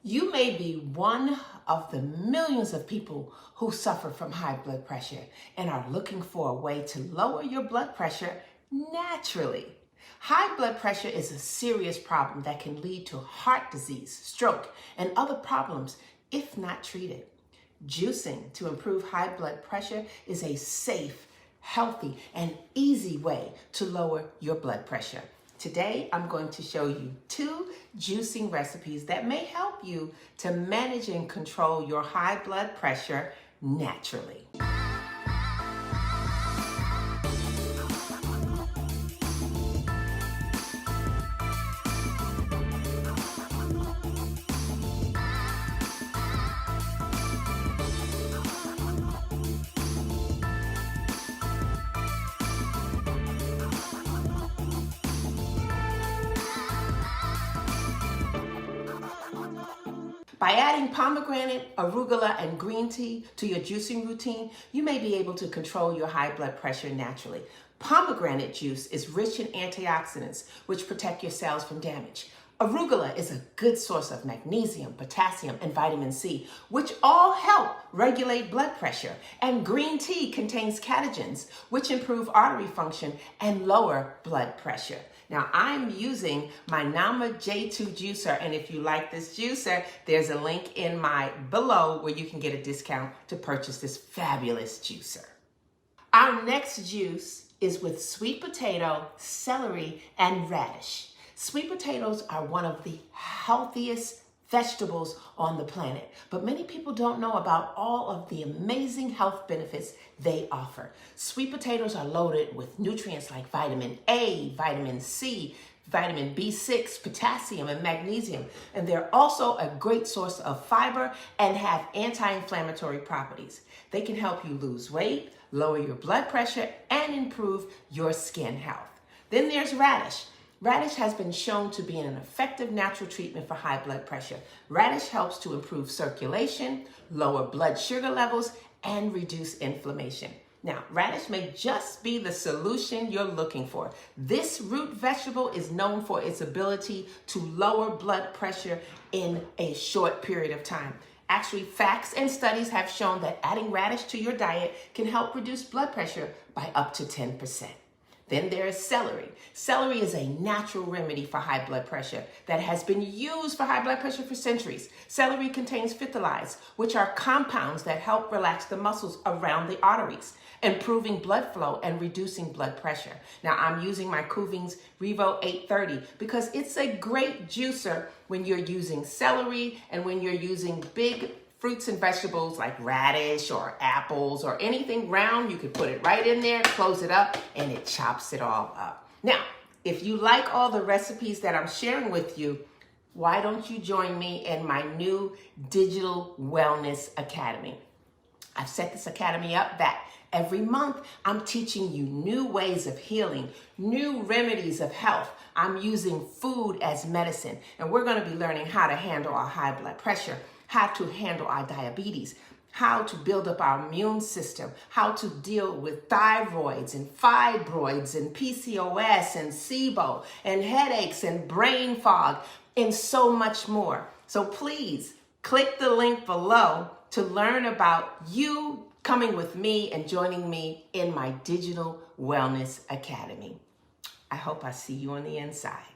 You may be one of the millions of people who suffer from high blood pressure and are looking for a way to lower your blood pressure naturally. High blood pressure is a serious problem that can lead to heart disease, stroke, and other problems if not treated. Juicing to improve high blood pressure is a safe, healthy, and easy way to lower your blood pressure. Today, I'm going to show you 2 juicing recipes that may help you to manage and control your high blood pressure naturally. By adding pomegranate, arugula, and green tea to your juicing routine, you may be able to control your high blood pressure naturally. Pomegranate juice is rich in antioxidants, which protect your cells from damage. Arugula is a good source of magnesium, potassium, and vitamin C, which all help regulate blood pressure. And green tea contains catechins, which improve artery function and lower blood pressure. Now, I'm using my Nama J2 juicer, and if you like this juicer, there's a link in my below where you can get a discount to purchase this fabulous juicer. Our next juice is with sweet potato, celery, and radish. Sweet potatoes are one of the healthiest vegetables on the planet, but many people don't know about all of the amazing health benefits they offer. Sweet potatoes are loaded with nutrients like vitamin A, vitamin C, vitamin B6, potassium, and magnesium, and they're also a great source of fiber and have anti-inflammatory properties. They can help you lose weight, lower your blood pressure, and improve your skin health. Then there's radish. Radish has been shown to be an effective natural treatment for high blood pressure. Radish helps to improve circulation, lower blood sugar levels, and reduce inflammation. Now, radish may just be the solution you're looking for. This root vegetable is known for its ability to lower blood pressure in a short period of time. Actually, facts and studies have shown that adding radish to your diet can help reduce blood pressure by up to 10%. Then there is celery. Celery is a natural remedy for high blood pressure that has been used for high blood pressure for centuries. Celery contains phytoliths, which are compounds that help relax the muscles around the arteries, improving blood flow and reducing blood pressure. Now, I'm using my Kuvings Revo 830 because it's a great juicer when you're using celery and when you're using big fruits and vegetables like radish or apples or anything round. You could put it right in there, close it up, and it chops it all up. Now, if you like all the recipes that I'm sharing with you, why don't you join me in my new Digital Wellness Academy? I've set this academy up that every month I'm teaching you new ways of healing, new remedies of health. I'm using food as medicine, and we're going to be learning how to handle our high blood pressure, how to handle our diabetes, how to build up our immune system, how to deal with thyroids and fibroids and PCOS and SIBO and headaches and brain fog and so much more. So please click the link below to learn about you coming with me and joining me in my Digital Wellness Academy. I hope I see you on the inside.